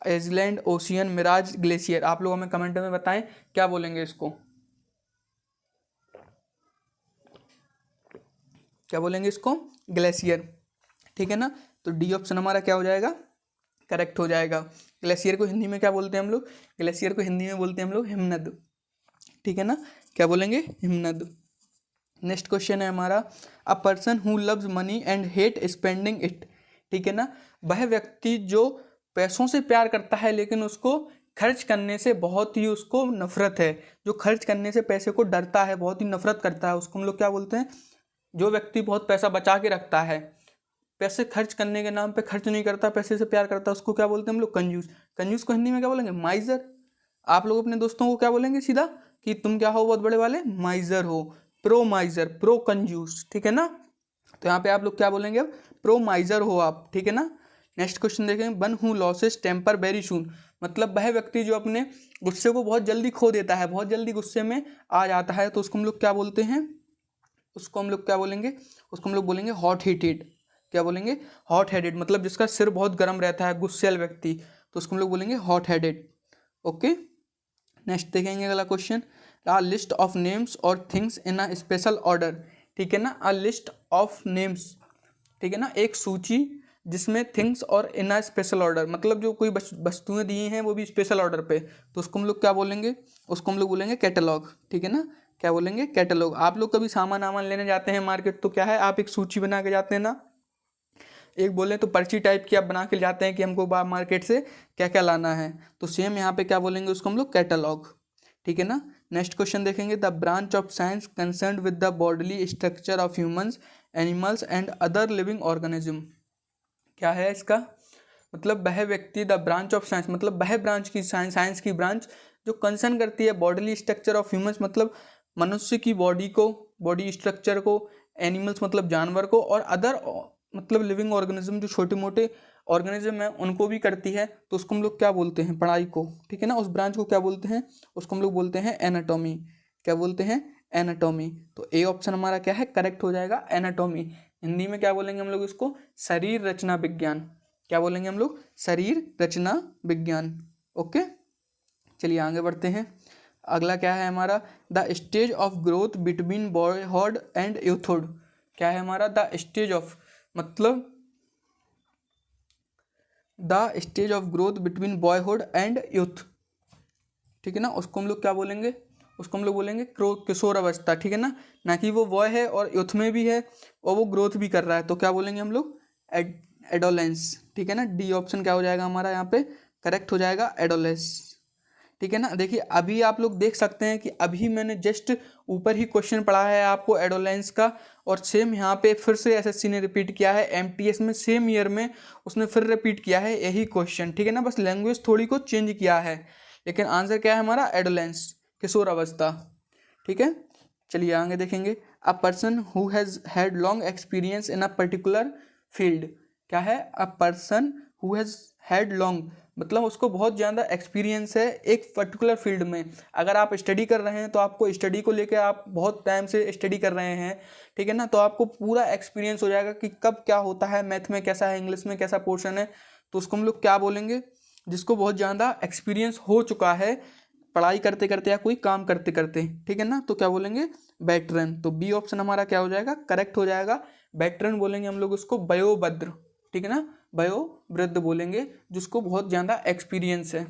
Iceland, ocean, mirage, glacier. आप लोग हमें कमेंट में बताएं क्या बोलेंगे इसको, क्या बोलेंगे इसको? ग्लेशियर। ठीक है ना, तो डी ऑप्शन हमारा क्या हो जाएगा? करेक्ट हो जाएगा। ग्लेशियर को हिंदी में क्या बोलते हैं हम लोग? ग्लेशियर को हिंदी में बोलते हैं हम लोग हिमनद। ठीक है ना, क्या बोलेंगे? हिमनद। नेक्स्ट क्वेश्चन है हमारा, a person who loves money and hate spending it. ठीक है ना, वह व्यक्ति जो पैसों से प्यार करता है लेकिन उसको खर्च करने से बहुत ही उसको नफरत है, जो खर्च करने से पैसे को डरता है, बहुत ही नफरत करता है, उसको हम लोग क्या बोलते हैं? जो व्यक्ति बहुत पैसा बचा के रखता है, पैसे खर्च करने के नाम पे खर्च नहीं करता, पैसे से प्यार करता है, उसको क्या बोलते हैं हम लोग? कंजूस। कंजूस को हिंदी में क्या बोलेंगे? माइजर। आप लोग अपने दोस्तों को क्या बोलेंगे सीधा कि तुम क्या हो? बहुत बड़े वाले माइजर हो, प्रो माइजर, प्रो कंजूस। ठीक है ना, तो यहाँ पे आप लोग क्या बोलेंगे? अब प्रो माइजर हो आप। ठीक है ना। नेक्स्ट क्वेश्चन देखेंगे, one who loses temper very soon. मतलब वह व्यक्ति जो अपने गुस्से को बहुत जल्दी खो देता है, बहुत जल्दी गुस्से में आ जाता है, तो उसको हम लोग क्या बोलते हैं? उसको हम लोग क्या बोलेंगे? उसको हम लोग बोलेंगे हॉट हीटेड। क्या बोलेंगे? Hot headed. मतलब जिसका सिर बहुत गर्म रहता है, गुस्सैल व्यक्ति, तो उसको हम लोग बोलेंगे हॉट हेडेड। ओके, नेक्स्ट देखेंगे अगला question, a list of names और things in a special order. ठीक है ना, अ लिस्ट ऑफ नेम्स, ठीक है ना, एक सूची जिसमें थिंग्स और इन अ स्पेशल ऑर्डर, मतलब जो कोई वस्तुएं दी हैं वो भी स्पेशल ऑर्डर पे, तो उसको हम लोग क्या बोलेंगे? उसको हम लोग बोलेंगे कैटलॉग। ठीक है ना, क्या बोलेंगे? कैटलॉग। आप लोग कभी सामान वामान लेने जाते हैं मार्केट, तो क्या है, आप एक सूची बना के जाते हैं ना, एक बोले तो पर्ची टाइप की आप बना के जाते हैं कि हमको मार्केट से क्या क्या लाना है, तो सेम यहाँ पे क्या बोलेंगे? उसको हम लोग कैटलॉग। ठीक है ना। नेक्स्ट क्वेश्चन देखेंगे, the branch of science concern with the bodily structure of humans, animals and other living organism. क्या है इसका मतलब? वह व्यक्ति, द ब्रांच ऑफ साइंस, मतलब वह ब्रांच की साइंस, साइंस की ब्रांच जो कंसर्न करती है बॉडीली स्ट्रक्चर ऑफ ह्यूमंस, मतलब मनुष्य की बॉडी को, बॉडी स्ट्रक्चर को, एनिमल्स मतलब जानवर को, और अदर मतलब लिविंग ऑर्गेनिज्म जो छोटे मोटे ऑर्गेनिज्म है उनको भी करती है, तो उसको हम लोग क्या बोलते हैं? पढ़ाई को। ठीक है ना, उस ब्रांच को क्या बोलते हैं? उसको हम लोग बोलते हैं एनाटॉमी। क्या बोलते हैं? एनाटॉमी। तो ए ऑप्शन हमारा क्या है? करेक्ट हो जाएगा, एनाटॉमी। हिंदी में क्या बोलेंगे हम लोग इसको? शरीर रचना विज्ञान। क्या बोलेंगे हम लोग? शरीर रचना विज्ञान। ओके, चलिए आगे बढ़ते हैं। अगला क्या है हमारा? The stage of growth between boyhood and youthhood. क्या है हमारा? द स्टेज ऑफ, मतलब the stage of growth between boyhood and youth. ठीक है ना, उसको हम लोग क्या बोलेंगे? उसको हम लोग बोलेंगे किशोर अवस्था। ठीक है ना, ना कि वो बॉय है और यूथ में भी है और वो ग्रोथ भी कर रहा है, तो क्या बोलेंगे हम लोग? एडोलेंस। ठीक है ना, डी ऑप्शन क्या हो जाएगा हमारा यहाँ पे? करेक्ट हो जाएगा, एडोलेंस। ठीक है ना, देखिए अभी आप लोग देख सकते हैं कि अभी मैंने जस्ट ऊपर ही क्वेश्चन पढ़ा है आपको एडोलेंस का, और सेम यहाँ पे फिर से एसएससी ने रिपीट किया है, एमटीएस में सेम ईयर में उसने फिर रिपीट किया है यही क्वेश्चन। ठीक है ना, बस लैंग्वेज थोड़ी को चेंज किया है, लेकिन आंसर क्या है हमारा? एडोलेंस, किशोर अवस्था। ठीक है, चलिए आगे देखेंगे, अ person who has had long experience in a particular field. क्या है? A person who has had long, मतलब उसको बहुत ज़्यादा एक्सपीरियंस है एक पर्टिकुलर फील्ड में। अगर आप स्टडी कर रहे हैं तो आपको स्टडी को लेकर आप बहुत टाइम से स्टडी कर रहे हैं, ठीक है ना, तो आपको पूरा एक्सपीरियंस हो जाएगा कि कब क्या होता है, मैथ में कैसा है, इंग्लिश में कैसा पोर्शन है, तो उसको हम लोग क्या बोलेंगे? जिसको बहुत ज़्यादा एक्सपीरियंस हो चुका है पढ़ाई करते करते या कोई काम करते करते। ठीक है ना, तो क्या बोलेंगे? वेटरन। तो बी ऑप्शन हमारा क्या हो जाएगा? करेक्ट हो जाएगा, वेटरन बोलेंगे हम लोग उसको, वयोवृद्ध। ठीक है ना, वयोवृद्ध बोलेंगे जिसको बहुत ज़्यादा एक्सपीरियंस है।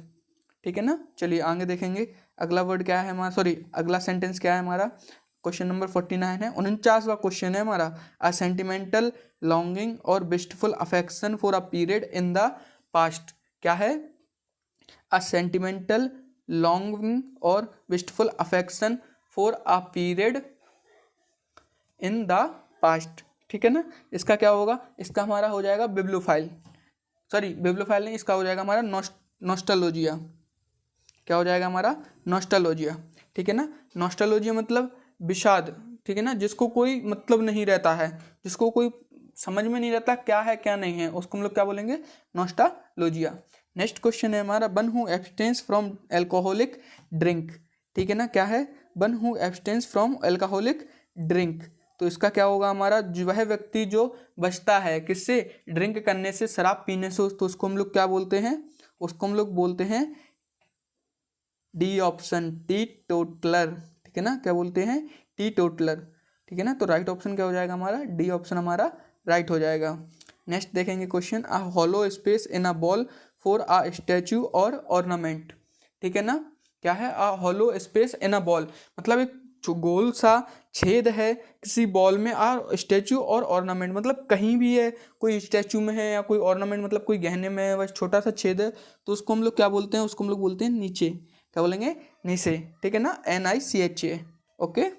ठीक है ना, चलिए आगे देखेंगे अगला वर्ड क्या है हमारा, सॉरी अगला सेंटेंस क्या है हमारा? क्वेश्चन नंबर 49 है, 49वां क्वेश्चन है हमारा, अ सेंटिमेंटल लॉन्गिंग और wistful affection for a period in the past. क्या है? अ सेंटिमेंटल लॉन्गिंग और wistful affection for a period in the past. ठीक है ना, इसका क्या होगा? इसका हमारा हो जाएगा बिब्लोफाइल, सॉरी बिब्लोफाइल नहीं, इसका हो जाएगा हमारा नॉस्टैल्जिया। क्या हो जाएगा हमारा? नॉस्टैल्जिया। ठीक है ना, नॉस्टैल्जिया मतलब विषाद। ठीक है ना, जिसको कोई मतलब नहीं रहता है, जिसको कोई समझ में नहीं रहता क्या है क्या नहीं है, उसको हम लोग क्या बोलेंगे? नॉस्टैल्जिया। नेक्स्ट क्वेश्चन है हमारा one who abstains from alcoholic drink. ठीक है ना, क्या है, one who abstains from alcoholic drink. तो इसका क्या होगा हमारा, जो वह व्यक्ति जो बचता है किससे, ड्रिंक करने से, शराब पीने से, तो उसको हम लोग क्या बोलते हैं, उसको हम लोग बोलते हैं डी ऑप्शन, टी टोटलर। ठीक है ना, क्या बोलते हैं, टी टोटलर। ठीक है ना, तो राइट ऑप्शन क्या हो जाएगा हमारा, डी ऑप्शन हमारा राइट हो जाएगा। नेक्स्ट देखेंगे question, a hollow space in a ball for a statue और ऑर्नामेंट। ठीक है ना, क्या है, a hollow space in a ball, मतलब एक जो गोल सा छेद है किसी बॉल में, आ स्टैचू और ऑर्नामेंट, मतलब कहीं भी है, कोई स्टैचू में है या कोई ऑर्नामेंट मतलब कोई गहने में है, बस छोटा सा छेद है, तो उसको हम लोग क्या बोलते हैं, उसको हम लोग बोलते हैं नीचे। क्या बोलेंगे, नीचे। ठीक है ना, NICHA। ओके,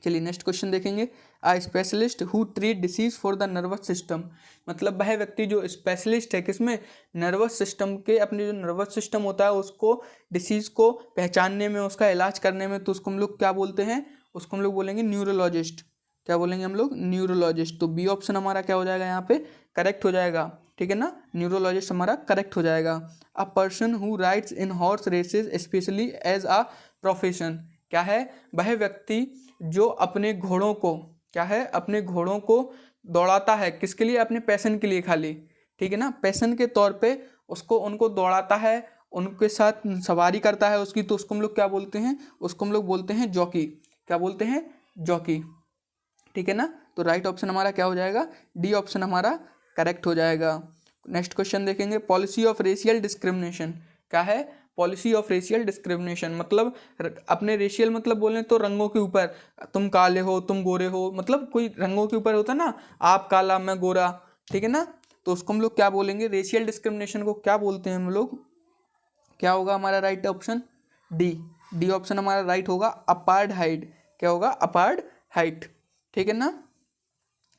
चलिए नेक्स्ट क्वेश्चन देखेंगे, a specialist who treat disease for the nervous system, मतलब वह व्यक्ति जो स्पेशलिस्ट है किसमें, नर्वस सिस्टम के, अपने जो नर्वस सिस्टम होता है उसको, डिसीज को पहचानने में, उसका इलाज करने में, तो उसको हम लोग क्या बोलते हैं, उसको हम लोग बोलेंगे न्यूरोलॉजिस्ट। क्या बोलेंगे हम लोग, न्यूरोलॉजिस्ट। तो बी ऑप्शन हमारा क्या हो जाएगा यहाँ पे, करेक्ट हो जाएगा। ठीक है ना, न्यूरोलॉजिस्ट हमारा करेक्ट हो जाएगा। A person who rides in horse races specially as a profession, क्या है, वह व्यक्ति जो अपने घोड़ों को, क्या है, अपने घोड़ों को दौड़ाता है, किसके लिए, अपने पैशन के लिए खाली। ठीक है ना, पैशन के तौर पे उसको, उनको दौड़ाता है, उनके साथ सवारी करता है उसकी, तो उसको हम लोग क्या बोलते हैं, उसको हम लोग बोलते हैं जॉकी। क्या बोलते हैं, जॉकी। ठीक है ना, तो राइट ऑप्शन हमारा क्या हो जाएगा, डी ऑप्शन हमारा करेक्ट हो जाएगा। नेक्स्ट क्वेश्चन देखेंगे, पॉलिसी ऑफ रेशियल डिस्क्रिमिनेशन, क्या है, पॉलिसी ऑफ रेशियल डिस्क्रिमिनेशन, मतलब अपने रेशियल मतलब बोलें तो रंगों के ऊपर, तुम काले हो, तुम गोरे हो, मतलब कोई रंगों के ऊपर होता ना, आप काला मैं गोरा। ठीक है ना, तो उसको हम लोग क्या बोलेंगे, रेशियल डिस्क्रिमिनेशन को क्या बोलते हैं हम लोग, क्या होगा हमारा right option, D. D option हमारा राइट होगा, अपार्टहाइड। क्या होगा, अपार्टहाइड। ठीक है ना,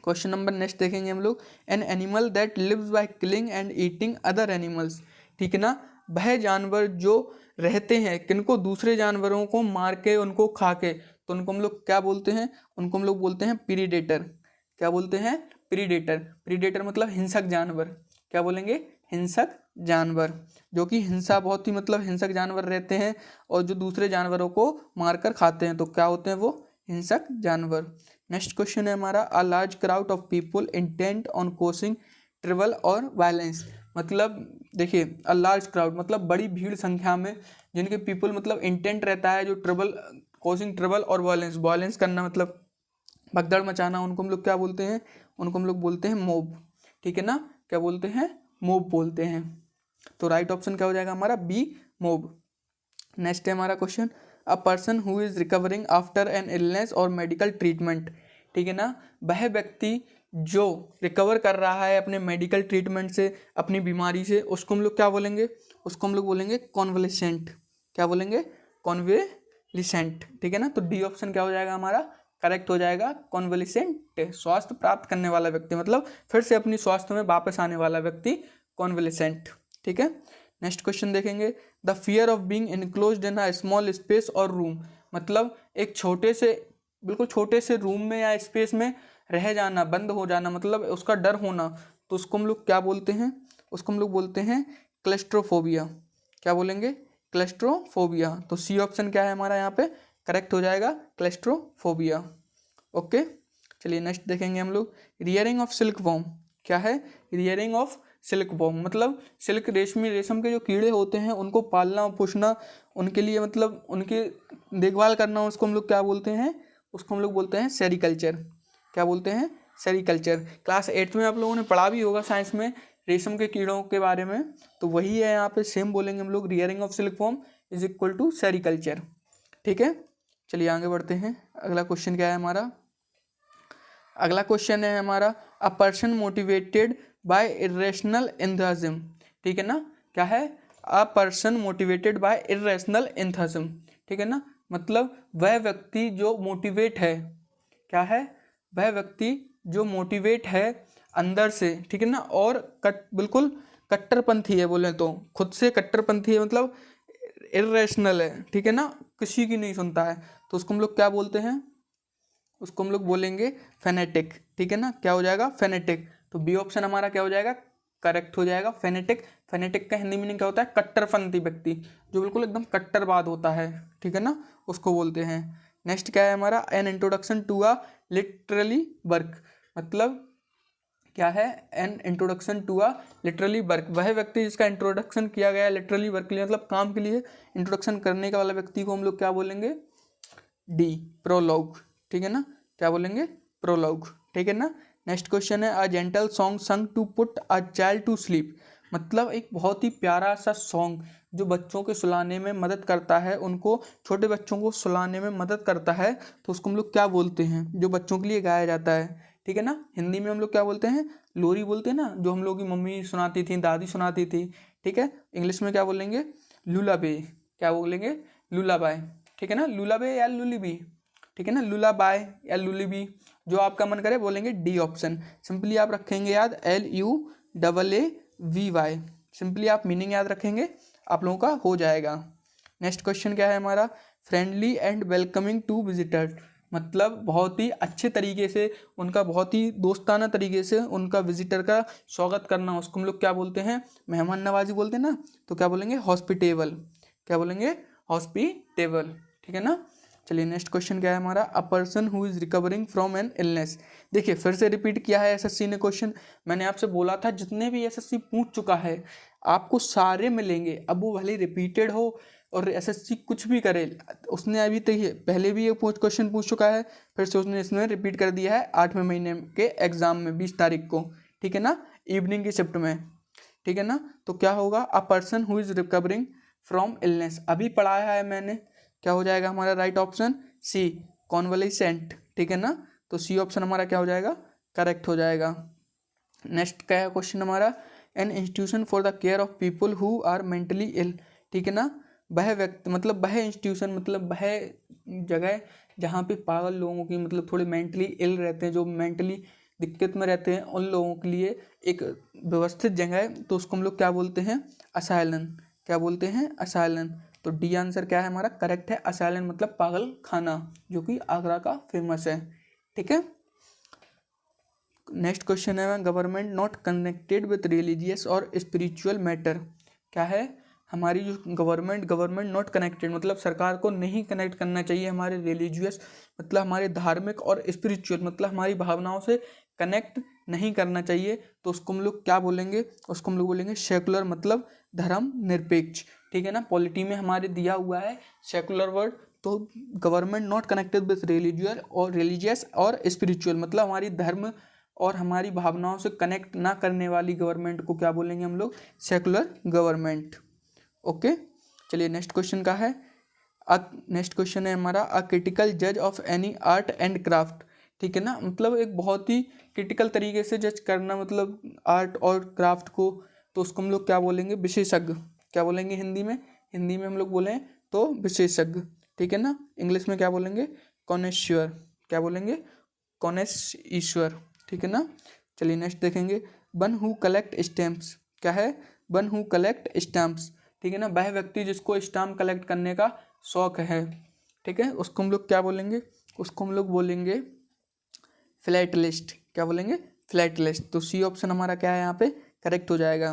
क्वेश्चन नंबर नेक्स्ट देखेंगे हम लोग, an animal that lives by killing and eating other animals. ठीक है ना, वह जानवर जो रहते हैं किनको, दूसरे जानवरों को मार के, उनको खा के, तो उनको हम लोग क्या बोलते हैं, उनको हम लोग बोलते हैं प्रीडेटर। क्या बोलते हैं, प्रीडेटर। प्रीडेटर मतलब हिंसक जानवर। क्या बोलेंगे, हिंसक जानवर, जो कि हिंसा, बहुत ही मतलब हिंसक जानवर रहते हैं, और जो दूसरे जानवरों को मारकर खाते हैं, तो क्या होते हैं वो, हिंसक जानवर। नेक्स्ट क्वेश्चन है हमारा, a large crowd of people intent on causing trouble और वायलेंस, मतलब देखिए, अ लार्ज क्राउड मतलब बड़ी भीड़ संख्या में, जिनके पीपल मतलब इंटेंट रहता है जो ट्रबल, कोसिंग ट्रबल और वायलेंस, वायलेंस करना मतलब भगदड़ मचाना, उनको हम लोग क्या बोलते हैं, उनको हम लोग बोलते हैं मोब। ठीक है ना, क्या बोलते हैं, मोब बोलते हैं। तो राइट ऑप्शन क्या हो जाएगा हमारा, बी, मोब। नेक्स्ट है हमारा question, a person who is recovering after an illness और मेडिकल ट्रीटमेंट। ठीक है ना, वह व्यक्ति जो रिकवर कर रहा है अपने मेडिकल ट्रीटमेंट से, अपनी बीमारी से, उसको हम लोग क्या बोलेंगे, उसको हम लोग बोलेंगे कॉन्वलेसेंट। क्या बोलेंगे, कॉन्वेलिसेंट। ठीक है ना, तो डी ऑप्शन क्या हो जाएगा हमारा, करेक्ट हो जाएगा, कॉन्वलेसेंट, स्वास्थ्य प्राप्त करने वाला व्यक्ति, मतलब फिर से अपनी स्वास्थ्य में वापस आने वाला व्यक्ति, कॉन्वलेसेंट। ठीक है, नेक्स्ट क्वेश्चन देखेंगे, the fear of being enclosed in a small space और रूम, मतलब एक छोटे से, बिल्कुल छोटे से रूम में या स्पेस में रह जाना, बंद हो जाना, मतलब उसका डर होना, तो उसको हम लोग क्या बोलते हैं, उसको हम लोग बोलते हैं क्लस्ट्रोफोबिया। क्या बोलेंगे, क्लस्ट्रोफोबिया। तो सी ऑप्शन क्या है हमारा यहाँ पे, करेक्ट हो जाएगा, क्लस्ट्रोफोबिया। ओके, चलिए नेक्स्ट देखेंगे हम लोग, रियरिंग ऑफ सिल्क वॉर्म। क्या है, रियरिंग ऑफ सिल्क वॉर्म, मतलब सिल्क, रेशम के जो कीड़े होते हैं उनको पालना पोषना, उनके लिए मतलब उनकी देखभाल करना, उसको हम लोग क्या बोलते हैं, उसको हम लोग बोलते हैं सेरीकल्चर। क्या बोलते हैं, सेरीकल्चर। क्लास 8 में आप लोगों ने पढ़ा भी होगा साइंस में रेशम के कीड़ों के बारे में, तो वही है यहाँ पे, सेम बोलेंगे हम लोग, rearing of silk worm is equal to sericulture. ठीक है, चलिए आगे बढ़ते हैं। अगला क्वेश्चन क्या है हमारा, अगला क्वेश्चन है हमारा, a person motivated by irrational enthusiasm. ठीक है ना, क्या है, a person motivated by irrational enthusiasm. ठीक है ना, मतलब वह व्यक्ति जो मोटिवेट है, क्या है, वह व्यक्ति जो मोटिवेट है अंदर से, ठीक है ना, और बिल्कुल कट्टरपंथी है, बोले तो खुद से कट्टरपंथी है, मतलब इरेशनल है। ठीक है ना, किसी की नहीं सुनता है, तो उसको हम लोग क्या बोलते हैं, उसको हम लोग बोलेंगे फेनेटिक। ठीक है ना, क्या हो जाएगा, फेनेटिक। तो बी ऑप्शन हमारा क्या हो जाएगा, करेक्ट हो जाएगा। फेनेटिक, फेनेटिक का हिंदी मीनिंग क्या होता है? कट्टरपंथी व्यक्ति, जो बिल्कुल एकदम कट्टरवाद होता है, ठीक है ना, उसको बोलते हैं। नेक्स्ट क्या है हमारा? An introduction to a literary work, मतलब क्या है? An introduction to a literary work, वह व्यक्ति जिसका इंट्रोडक्शन किया गया लिटरेरी वर्क के लिए, मतलब काम के लिए इंट्रोडक्शन करने का वाला व्यक्ति को हम लोग क्या बोलेंगे? डी, प्रोलॉग, ठीक है ना, क्या बोलेंगे? प्रोलॉग, ठीक है ना। नेक्स्ट क्वेश्चन है, a gentle song sung to put a child to sleep, मतलब एक बहुत ही प्यारा सा सॉन्ग जो बच्चों के सुलाने में मदद करता है, उनको, छोटे बच्चों को सुलाने में मदद करता है, तो उसको हम लोग क्या बोलते हैं? जो बच्चों के लिए गाया जाता है, ठीक है ना। हिंदी में हम लोग क्या बोलते हैं? लोरी बोलते हैं ना, जो हम लोग की मम्मी सुनाती थी, दादी सुनाती थी, ठीक है। इंग्लिश में क्या बोलेंगे? लुलाबे, क्या बोलेंगे? लुलाबाय, ठीक है ना, लुलाबे या लुलीबी, ठीक है ना, लुलाबाय या लुलीबी, जो आपका मन करे बोलेंगे डी ऑप्शन। सिंपली आप रखेंगे याद LUAAVY, सिंपली आप मीनिंग याद रखेंगे, आप लोगों का हो जाएगा। नेक्स्ट क्वेश्चन क्या है हमारा? Friendly and welcoming to visitor, मतलब बहुत ही अच्छे तरीके से, उनका बहुत ही दोस्ताना तरीके से उनका विजिटर का स्वागत करना, उसको हम लोग क्या बोलते हैं? मेहमान नवाजी बोलते हैं ना, तो क्या बोलेंगे? हॉस्पिटेबल, क्या बोलेंगे? हॉस्पिटेबल, ठीक है ना। चलिए नेक्स्ट क्वेश्चन क्या है हमारा? A person who is recovering from an illness, देखिए फिर से रिपीट किया है एसएससी ने क्वेश्चन। मैंने आपसे बोला था जितने भी एसएससी पूछ चुका है आपको सारे मिलेंगे, अब वो भले रिपीटेड हो और एसएससी कुछ भी करे, उसने अभी तक पहले भी ये क्वेश्चन पूछ चुका है, फिर से उसने इसमें रिपीट कर दिया है 8वें महीने के एग्जाम में 20 तारीख को, ठीक है ना, इवनिंग की शिफ्ट में, ठीक है ना। तो क्या होगा? अ person who is recovering from illness, अभी पढ़ाया है मैंने, क्या हो जाएगा हमारा राइट ऑप्शन? सी, कॉन्वलेसेंट, ठीक है ना। तो सी ऑप्शन हमारा क्या हो जाएगा? करेक्ट हो जाएगा। नेक्स्ट क्या है क्वेश्चन हमारा? An institution for the care of people who are mentally ill, ठीक है ना, वह व्यक्ति, मतलब वह इंस्टीट्यूशन, मतलब वह जगह जहाँ पे पागल लोगों की, मतलब थोड़े मेंटली इल रहते हैं, जो मेंटली दिक्कत में रहते हैं, उन लोगों के लिए एक व्यवस्थित जगह है, तो उसको हम लोग क्या बोलते हैं? असाइलन, क्या बोलते हैं? असाइलन। तो डी आंसर क्या है हमारा? करेक्ट है, असाइलन मतलब पागल खाना, जो कि आगरा का फेमस है, ठीक है। नेक्स्ट क्वेश्चन है, government not connected with religious और स्पिरिचुअल मैटर, क्या है? हमारी जो गवर्नमेंट नॉट कनेक्टेड, मतलब सरकार को नहीं कनेक्ट करना चाहिए हमारे रिलीजियस, मतलब हमारे धार्मिक, और स्पिरिचुअल मतलब हमारी भावनाओं से कनेक्ट नहीं करना चाहिए, तो उसको हम लोग क्या बोलेंगे? उसको हम लोग बोलेंगे सेकुलर, मतलब धर्म निरपेक्ष, ठीक है ना। पॉलिटी में हमारे दिया हुआ है सेकुलर वर्ड, तो government not connected with religious और स्पिरिचुअल, मतलब हमारी धर्म और हमारी भावनाओं से कनेक्ट ना करने वाली गवर्नमेंट को क्या बोलेंगे हम लोग? Secular government, okay. चलिए नेक्स्ट क्वेश्चन का है, नेक्स्ट क्वेश्चन है हमारा, अ क्रिटिकल जज of any art and craft, ठीक है ना, मतलब एक बहुत ही क्रिटिकल तरीके से जज करना, मतलब आर्ट और क्राफ्ट को, तो उसको हम लोग क्या बोलेंगे? विशेषज्ञ, क्या बोलेंगे हिंदी में? हिंदी में हम लोग बोलें तो विशेषज्ञ, ठीक है ना। इंग्लिश में क्या बोलेंगे? कॉनेश्योर, क्या बोलेंगे? कॉनेस ईश्वर, ठीक है ना। चलिए नेक्स्ट देखेंगे, वन हु कलेक्ट स्टैम्प्स, क्या है? वन हु कलेक्ट स्टैम्प्स, ठीक है ना, वह व्यक्ति जिसको स्टाम्प कलेक्ट करने का शौक है, ठीक है, उसको हम लोग क्या बोलेंगे? उसको हम लोग बोलेंगे फ्लैट लिस्ट, क्या बोलेंगे? Flat list. तो सी ऑप्शन हमारा क्या है यहाँ पे? करेक्ट हो जाएगा।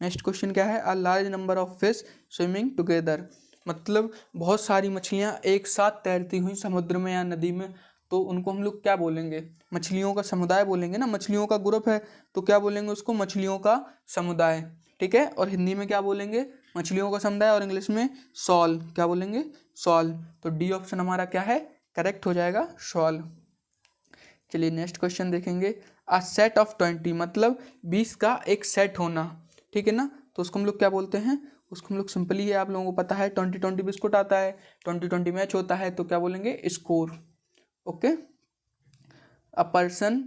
नेक्स्ट क्वेश्चन क्या है? A large number of fish swimming together, मतलब बहुत सारी मछलियाँ एक साथ तैरती हुई समुद्र में या नदी में, तो उनको हम लोग क्या बोलेंगे? मछलियों का समुदाय बोलेंगे ना, मछलियों का ग्रुप है तो क्या बोलेंगे उसको? मछलियों का समुदाय, ठीक है। और हिंदी में क्या बोलेंगे? मछलियों का समुदाय, और इंग्लिश में सॉल, क्या बोलेंगे? सॉल। तो डी ऑप्शन हमारा क्या है? करेक्ट हो जाएगा, सॉल। चलिए नेक्स्ट क्वेश्चन देखेंगे, अ सेट ऑफ 20, मतलब 20 का एक सेट होना, ठीक है ना, तो उसको हम लोग क्या बोलते हैं? उसको हम लोग सिंपली है, आप लोगों को पता है 20-20 बिस्कुट आता है, 20-20 मैच होता है, तो क्या बोलेंगे? Score, okay. A person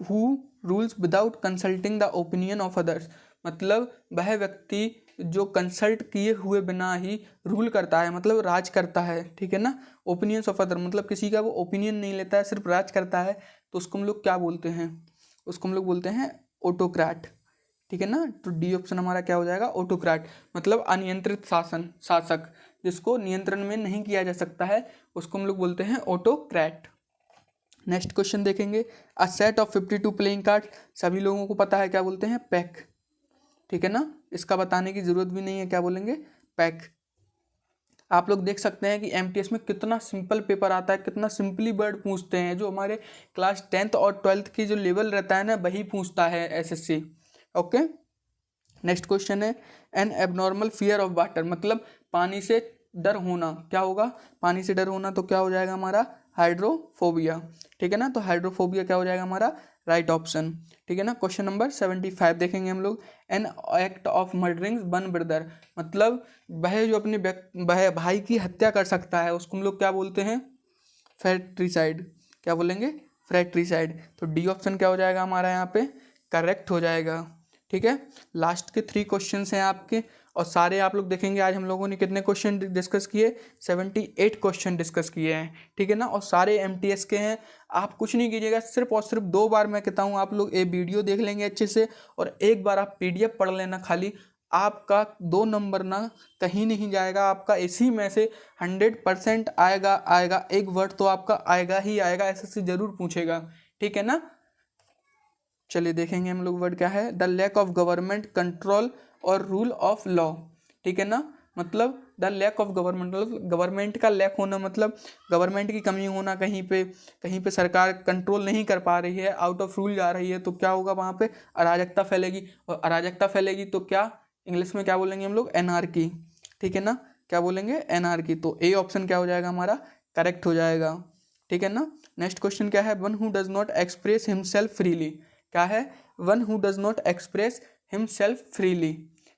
who rules without consulting the opinion of others, मतलब वह व्यक्ति जो कंसल्ट किए हुए बिना ही रूल करता है, मतलब राज करता है, ठीक है ना। ओपिनियंस ऑफ अदर मतलब किसी का वो ओपिनियन नहीं लेता है, सिर्फ राज करता है, तो उसको हम लोग क्या बोलते हैं? उसको हम लोग बोलते हैं ऑटोक्रेट, ठीक है ना। तो डी ऑप्शन हमारा क्या हो जाएगा? ऑटोक्रेट, मतलब अनियंत्रित शासन, शासक जिसको नियंत्रण में नहीं किया जा सकता है, उसको हम लोग बोलते हैं ऑटोक्रेट। नेक्स्ट क्वेश्चन देखेंगे, a set of 52 playing card, सभी लोगों को पता है क्या बोलते हैं? पैक, ठीक है ना, इसका बताने की ज़रूरत भी नहीं है, क्या बोलेंगे, पैक। आप लोग देख सकते हैं कि एमटीएस में कितना सिंपल पेपर आता है, कितना सिंपली वर्ड पूछते हैं, जो हमारे क्लास 10th और 12th की जो लेवल रहता है ना, वही पूछता है एसएससी। ओके, नेक्स्ट क्वेश्चन है N abnormal fear of water, मतलब पानी से डर होना, क्या होगा, पानी से डर होना, तो क्या हो जाएगा हमारा, हाइड्रोफोबिया। ठीक है ना, तो हाइड्रोफोबिया क्या हो जाएगा हमारा, राइट ऑप्शन। ठीक है ना, क्वेश्चन नंबर 75 देखेंगे हम लोग। An act of murdering one brother, मतलब वह जो अपने वह भाई की हत्या कर सकता है, उसको हम लोग क्या बोलते हैं, फ्रैट्रिसाइड। क्या बोलेंगे, फ्रैट्रिसाइड। तो डी ऑप्शन क्या हो जाएगा हमारा यहाँ पे, करेक्ट हो जाएगा। ठीक है, लास्ट के 3 क्वेश्चन हैं आपके, और सारे आप लोग देखेंगे आज हम लोगों ने कितने क्वेश्चन डिस्कस किए, 78 क्वेश्चन डिस्कस किए हैं। ठीक है ना, और सारे एमटीएस के हैं। आप कुछ नहीं कीजिएगा, सिर्फ और सिर्फ 2 बार मैं कहता हूँ आप लोग ये वीडियो देख लेंगे अच्छे से, और एक बार आप पीडीएफ पढ़ लेना खाली, आपका 2 नंबर ना कहीं नहीं जाएगा, आपका इसी में से 100% आएगा। एक वर्ड तो आपका आएगा ही आएगा, एसएससी जरूर पूछेगा। ठीक है ना, चलिए देखेंगे हम लोग, वर्ड क्या है, the lack of government control और रूल ऑफ लॉ। ठीक है ना, मतलब द लैक ऑफ गवर्नमेंट, मतलब गवर्नमेंट का लैक होना, मतलब गवर्नमेंट की कमी होना, कहीं पे सरकार कंट्रोल नहीं कर पा रही है, आउट ऑफ रूल जा रही है, तो क्या होगा वहाँ पे, अराजकता फैलेगी, और अराजकता फैलेगी तो क्या इंग्लिश में क्या बोलेंगे हम लोग, एनार्की। ठीक है ना, क्या बोलेंगे, एनार्की। तो ए ऑप्शन क्या हो जाएगा हमारा, करेक्ट हो जाएगा। ठीक है ना, नेक्स्ट क्वेश्चन क्या है, one who does not express himself freely, क्या है, one who does not express himself freely.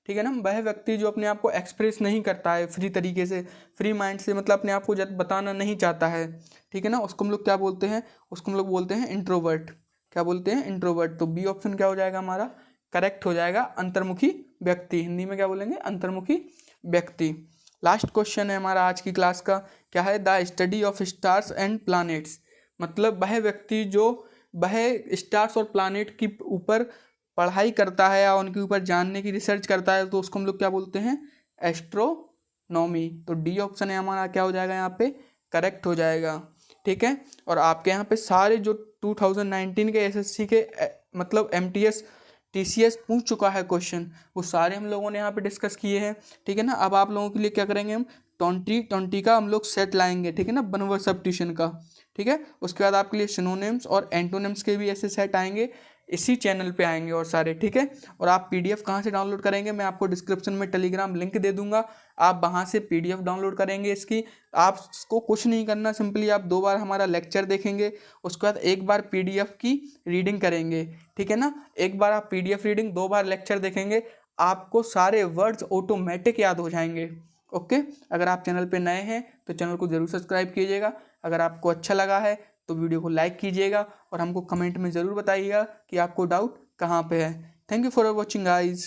ठीक है ना, वह व्यक्ति जो अपने आप को एक्सप्रेस नहीं करता है फ्री तरीके से, फ्री माइंड से, मतलब अपने आप को बताना नहीं चाहता है। ठीक है ना, उसको हम लोग क्या बोलते हैं, उसको हम लोग बोलते हैं इंट्रोवर्ट। क्या बोलते हैं, इंट्रोवर्ट। तो बी ऑप्शन क्या हो जाएगा हमारा, करेक्ट हो जाएगा, अंतर्मुखी व्यक्ति। हिंदी में क्या बोलेंगे, अंतर्मुखी व्यक्ति। लास्ट क्वेश्चन है हमारा आज की क्लास का, क्या है, the study of stars and planets, मतलब वह व्यक्ति जो वह स्टार्स और प्लैनेट के ऊपर पढ़ाई करता है या उनके ऊपर जानने की रिसर्च करता है, तो उसको हम लोग क्या बोलते हैं, एस्ट्रोनॉमी। तो डी ऑप्शन है हमारा, क्या हो जाएगा यहाँ पे, करेक्ट हो जाएगा। ठीक है, और आपके यहाँ पे सारे जो 2019 के एसएससी के मतलब एमटीएस टीसीएस पूछ चुका है क्वेश्चन, वो सारे हम लोगों ने यहाँ पे डिस्कस किए हैं। ठीक है ना, अब आप लोगों के लिए क्या करेंगे, हम 2020 का हम लोग सेट लाएंगे। ठीक है ना, वन वर्ड सब्स्टिट्यूशन का। ठीक है, उसके बाद आपके लिए सिनोनिम्स और एंटोनिम्स के भी ऐसे सेट आएंगे, इसी चैनल पे आएंगे और सारे। ठीक है, और आप पीडीएफ कहाँ से डाउनलोड करेंगे, मैं आपको डिस्क्रिप्शन में टेलीग्राम लिंक दे दूंगा, आप वहाँ से पीडीएफ डाउनलोड करेंगे इसकी। आपको कुछ नहीं करना, सिंपली आप 2 बार हमारा लेक्चर देखेंगे, उसके बाद 1 बार पीडीएफ की रीडिंग करेंगे। ठीक है ना, 1 बार आप पीडीएफ रीडिंग, 2 बार लेक्चर देखेंगे, आपको सारे वर्ड्स ऑटोमेटिक याद हो जाएंगे। ओके, अगर आप चैनल पे नए हैं तो चैनल को ज़रूर सब्सक्राइब कीजिएगा। अगर आपको अच्छा लगा है तो वीडियो को लाइक कीजिएगा, और हमको कमेंट में ज़रूर बताइएगा कि आपको डाउट कहाँ पे है। Thank you for watching guys.